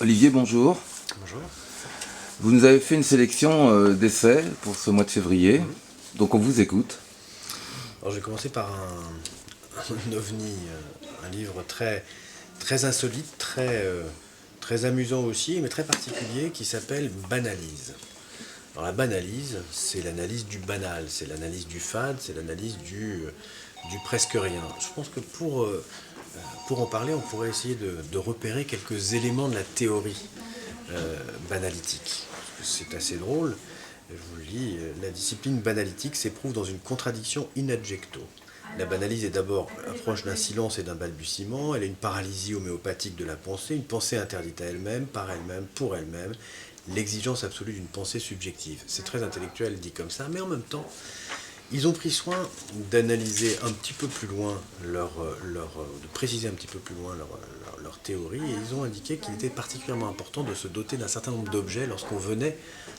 Olivier, bonjour. Bonjour. Vous nous avez fait une sélection d'essais pour ce mois de février, donc on vous écoute. Alors je vais commencer par un ovni, un livre très insolite, très amusant aussi, mais très particulier, qui s'appelle Banalise. Alors la banalise, c'est l'analyse du banal, c'est l'analyse du fade, c'est l'analyse du presque rien. Je pense que pour en parler, on pourrait essayer de repérer quelques éléments de la théorie banalytique. Parce que c'est assez drôle. Je vous le lis, la discipline banalytique s'éprouve dans une contradiction in adjecto. La banalyse est d'abord approche d'un silence et d'un balbutiement, elle est une paralysie homéopathique de la pensée, une pensée interdite à elle-même, par elle-même, pour elle-même, l'exigence absolue d'une pensée subjective. C'est très intellectuel dit comme ça, mais en même temps, ils ont pris soin d'analyser un petit peu plus loin de préciser un petit peu plus loin leur théorie, et ils ont indiqué qu'il était particulièrement important de se doter d'un certain nombre d'objets lorsqu'on venait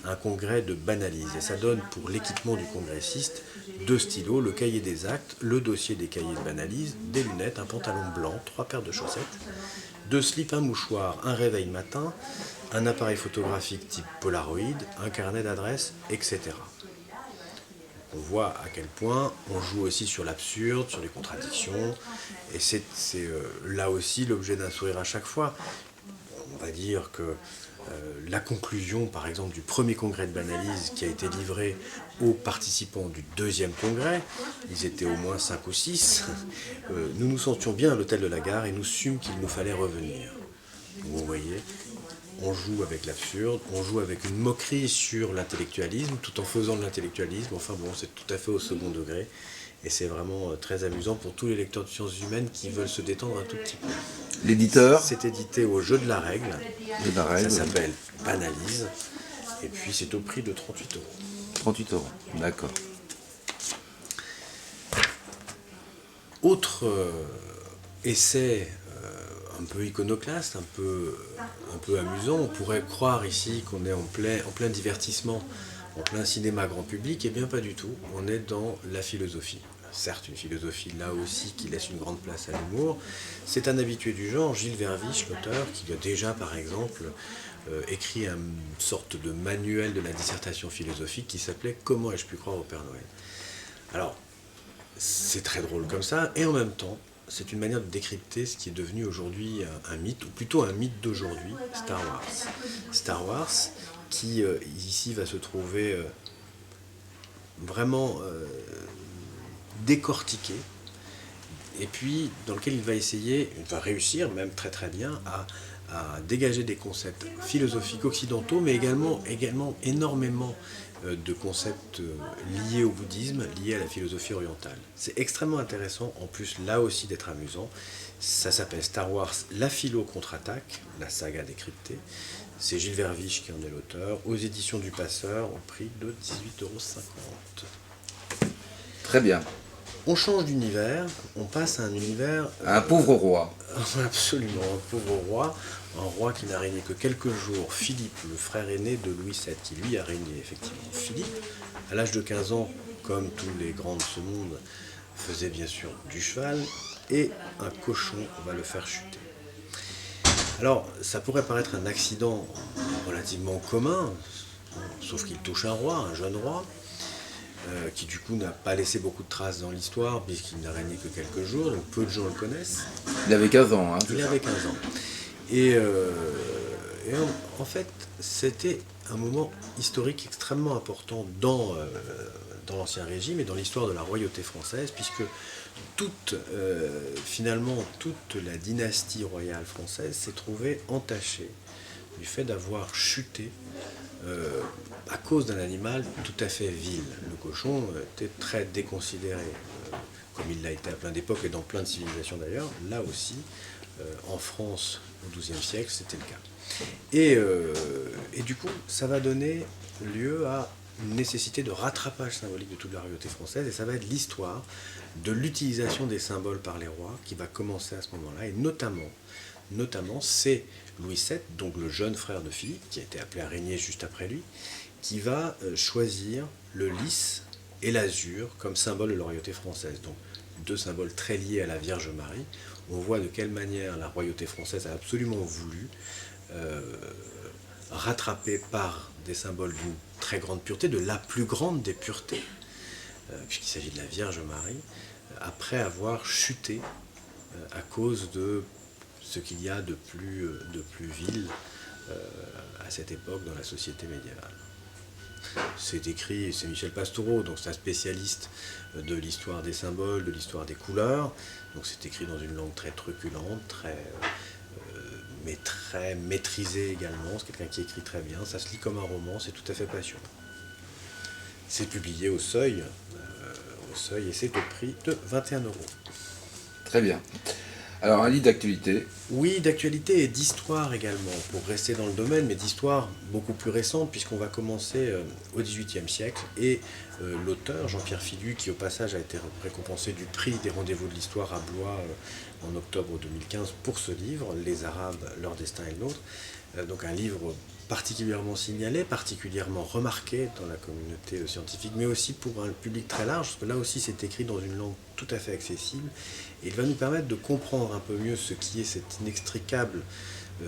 à un congrès de banalyse. Et ça donne pour l'équipement du congressiste 2 stylos, le cahier des actes, le dossier des cahiers de banalyse, des lunettes, un pantalon blanc, 3 paires de chaussettes, 2 slips, un mouchoir, un réveil matin, un appareil photographique type Polaroid, un carnet d'adresses, etc. On voit à quel point on joue aussi sur l'absurde, sur les contradictions, et c'est là aussi l'objet d'un sourire à chaque fois. On va dire que la conclusion, par exemple, du premier congrès de banalyse qui a été livré aux participants du deuxième congrès, ils étaient au moins 5 ou 6, nous nous sentions bien à l'hôtel de la gare et nous sûmes qu'il nous fallait revenir. Vous voyez, on joue avec l'absurde, on joue avec une moquerie sur l'intellectualisme, tout en faisant de l'intellectualisme. Enfin bon, c'est tout à fait au second degré. Et c'est vraiment très amusant pour tous les lecteurs de sciences humaines qui veulent se détendre un tout petit peu. L'éditeur C'est édité au Jeu de la Règle. de la règle, Ça s'appelle Banalise. Et puis c'est au prix de 38 euros. 38 euros, d'accord. Autre essai un peu iconoclaste, un peu amusant, on pourrait croire ici qu'on est en plein divertissement, en plein cinéma grand public, et bien pas du tout, on est dans la philosophie. Certes, une philosophie là aussi qui laisse une grande place à l'humour. C'est un habitué du genre, Gilles Verviche, l'auteur, qui a déjà par exemple écrit une sorte de manuel de la dissertation philosophique qui s'appelait « Comment ai-je pu croire au Père Noël ?» Alors, c'est très drôle comme ça, et en même temps, c'est une manière de décrypter ce qui est devenu aujourd'hui un mythe, ou plutôt un mythe d'aujourd'hui, Star Wars. Star Wars, qui ici va se trouver vraiment décortiqué, et puis dans lequel il va réussir même très très bien à dégager des concepts philosophiques occidentaux, mais également énormément de concepts liés au bouddhisme, liés à la philosophie orientale. C'est extrêmement intéressant, en plus là aussi d'être amusant. Ça s'appelle Star Wars, la philo contre-attaque, la saga décryptée. C'est Gilles Verviche qui en est l'auteur, aux éditions du Passeur, au prix de 18,50 €. Très bien. On change d'univers, on passe à un univers... Un pauvre roi. Absolument, un pauvre roi, un roi qui n'a régné que quelques jours, Philippe, le frère aîné de Louis VII, qui lui a régné effectivement. Philippe, à l'âge de 15 ans, comme tous les grands de ce monde, faisait bien sûr du cheval, et un cochon va le faire chuter. Alors, ça pourrait paraître un accident relativement commun, sauf qu'il touche un roi, un jeune roi, qui du coup n'a pas laissé beaucoup de traces dans l'histoire, puisqu'il n'a régné que quelques jours, donc peu de gens le connaissent. Il avait 15 ans, hein. Il avait 15 ans. En fait, c'était un moment historique extrêmement important dans l'Ancien Régime et dans l'histoire de la royauté française, puisque finalement, toute la dynastie royale française s'est trouvée entachée du fait d'avoir chuté à cause d'un animal tout à fait vil. Le cochon était très déconsidéré, comme il l'a été à plein d'époques et dans plein de civilisations d'ailleurs. Là aussi, en France, au XIIe siècle, c'était le cas. Et du coup, ça va donner lieu à une nécessité de rattrapage symbolique de toute la royauté française, et ça va être l'histoire de l'utilisation des symboles par les rois qui va commencer à ce moment-là, et notamment c'est Louis VII, donc le jeune frère de Philippe, qui a été appelé à régner juste après lui, qui va choisir le lys et l'azur comme symbole de la royauté française. Donc 2 symboles très liés à la Vierge Marie. On voit de quelle manière la royauté française a absolument voulu rattrapé par des symboles d'une très grande pureté, de la plus grande des puretés, puisqu'il s'agit de la Vierge Marie, après avoir chuté à cause de ce qu'il y a de plus vil à cette époque dans la société médiévale. C'est écrit, c'est Michel Pastoureau, donc c'est un spécialiste de l'histoire des symboles, de l'histoire des couleurs. Donc c'est écrit dans une langue très truculente, mais très maîtrisée également. C'est quelqu'un qui écrit très bien. Ça se lit comme un roman, c'est tout à fait passionnant. C'est publié au Seuil, et c'est au prix de 21 €. Très bien. Alors, un livre d'actualité. Oui, d'actualité et d'histoire également, pour rester dans le domaine, mais d'histoire beaucoup plus récente, puisqu'on va commencer au XVIIIe siècle. Et l'auteur, Jean-Pierre Filu, qui au passage a été récompensé du prix des rendez-vous de l'histoire à Blois en octobre 2015 pour ce livre, Les Arabes, leur destin et le nôtre. Donc un livre particulièrement signalé, particulièrement remarqué dans la communauté scientifique, mais aussi pour un public très large, parce que là aussi c'est écrit dans une langue tout à fait accessible, et il va nous permettre de comprendre un peu mieux ce qui est cette inextricable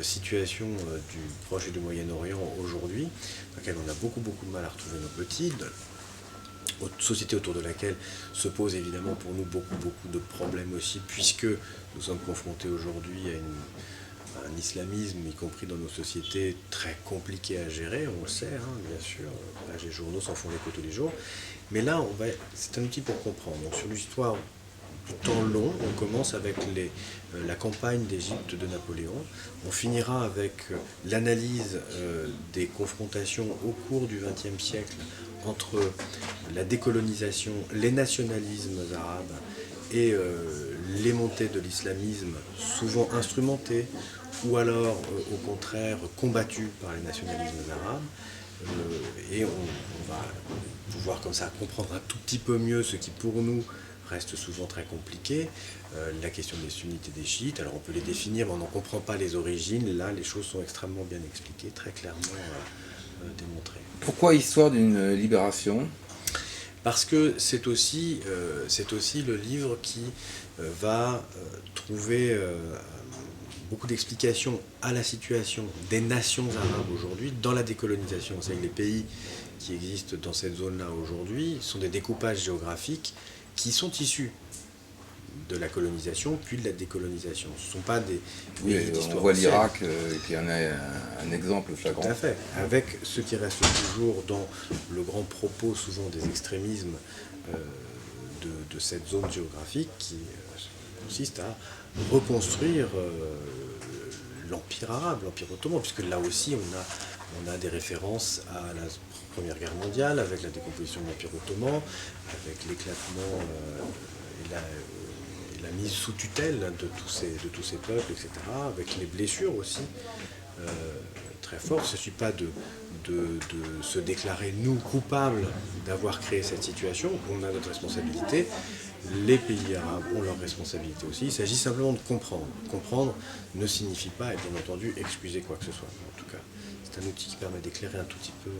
situation du Proche et du Moyen-Orient aujourd'hui, dans laquelle on a beaucoup de mal à retrouver nos petits, société autour de laquelle se posent évidemment pour nous beaucoup de problèmes aussi, puisque nous sommes confrontés aujourd'hui à un islamisme, y compris dans nos sociétés, très compliqué à gérer, on le sait, bien sûr, les journaux s'en font l'écho tous les jours, mais là, c'est un outil pour comprendre. Donc, sur l'histoire du temps long, on commence avec la campagne d'Égypte de Napoléon, on finira avec l'analyse des confrontations au cours du XXe siècle entre la décolonisation, les nationalismes arabes et les montées de l'islamisme, souvent instrumentées, ou alors au contraire combattues par les nationalismes arabes. Et on va pouvoir comme ça comprendre un tout petit peu mieux ce qui pour nous reste souvent très compliqué, la question des sunnites et des chiites. Alors on peut les définir, mais on n'en comprend pas les origines. Là, les choses sont extrêmement bien expliquées, très clairement démontrées. Pourquoi Histoire d'une libération ? Parce que c'est aussi le livre qui va trouver beaucoup d'explications à la situation des nations arabes aujourd'hui dans la décolonisation. C'est que les pays qui existent dans cette zone-là aujourd'hui sont des découpages géographiques qui sont issus de la colonisation puis de la décolonisation. Ce ne sont pas des pays d'histoire. On voit l'Irak qui en est un exemple flagrant. Tout à fait. Avec ce qui reste toujours dans le grand propos souvent des extrémismes de cette zone géographique qui consiste à reconstruire l'Empire arabe, l'Empire ottoman, puisque là aussi on a des références à la Première Guerre mondiale, avec la décomposition de l'Empire ottoman, avec l'éclatement et la mise sous tutelle de tous ces peuples, etc., avec les blessures aussi très fortes. Il ne s'agit pas de se déclarer, nous, coupables d'avoir créé cette situation. On a notre responsabilité. Les pays arabes ont leur responsabilité aussi. Il s'agit simplement de comprendre. Comprendre ne signifie pas, et bien entendu, excuser quoi que ce soit. En tout cas, c'est un outil qui permet d'éclairer un tout petit peu,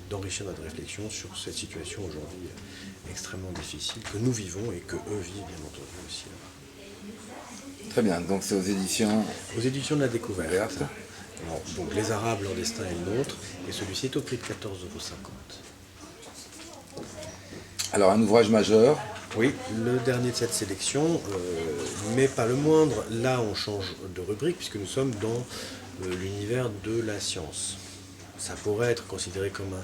d'enrichir notre réflexion sur cette situation aujourd'hui extrêmement difficile que nous vivons et que eux vivent, bien entendu, aussi là-bas. Très bien, donc c'est aux éditions... Aux éditions de la Découverte. Alors, donc Les Arabes, leur destin et le nôtre, et celui-ci est au prix de 14,50 €. Alors, un ouvrage majeur. Oui, le dernier de cette sélection, mais pas le moindre. Là, on change de rubrique puisque nous sommes dans l'univers de la science. Ça pourrait être considéré comme un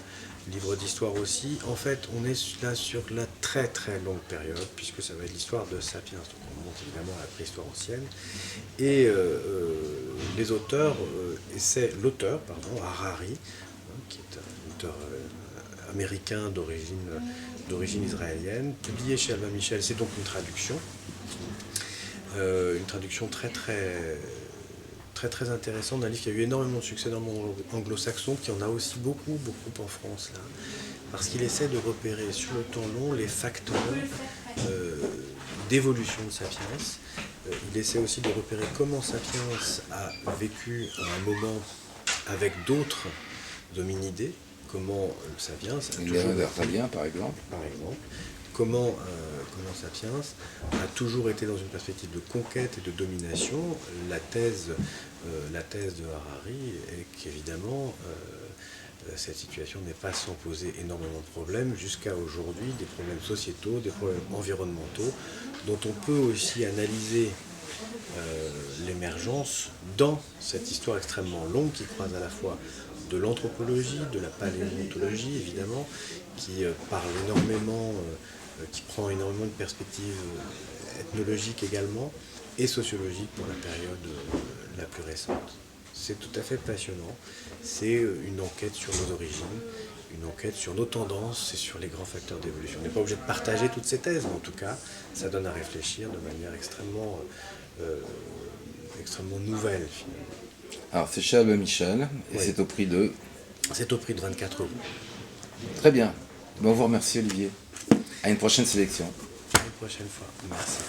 livre d'histoire aussi. En fait, on est là sur la très longue période, puisque ça va être l'histoire de Sapiens. Donc on monte évidemment à la préhistoire ancienne. Et les auteurs, l'auteur, Harari, qui est un auteur américain d'origine israélienne, publié chez Albin Michel. C'est donc une traduction très intéressante d'un livre qui a eu énormément de succès dans le monde anglo-saxon, qui en a aussi beaucoup en France, là, parce qu'il essaie de repérer sur le temps long les facteurs d'évolution de Sapiens. Il essaie aussi de repérer comment Sapiens a vécu à un moment avec d'autres hominidés, comment Sapiens a Néandertalien, par exemple. Comment Sapiens a toujours été dans une perspective de conquête et de domination. La thèse de Harari est qu'évidemment cette situation n'est pas sans poser énormément de problèmes, jusqu'à aujourd'hui, des problèmes sociétaux, des problèmes environnementaux, dont on peut aussi analyser l'émergence dans cette histoire extrêmement longue qui croise à la fois de l'anthropologie, de la paléontologie évidemment, qui parle énormément, qui prend énormément de perspectives ethnologiques également, et sociologiques pour la période la plus récente. C'est tout à fait passionnant, c'est une enquête sur nos origines, une enquête sur nos tendances et sur les grands facteurs d'évolution. On n'est pas obligé de partager toutes ces thèses, mais en tout cas, ça donne à réfléchir de manière extrêmement nouvelle finalement. Alors c'est chez Abbé Michel, et Oui. c'est au prix de... C'est au prix de 24 euros. Très bien. Ben, on vous remercie Olivier. À une prochaine sélection. À une prochaine fois. Merci.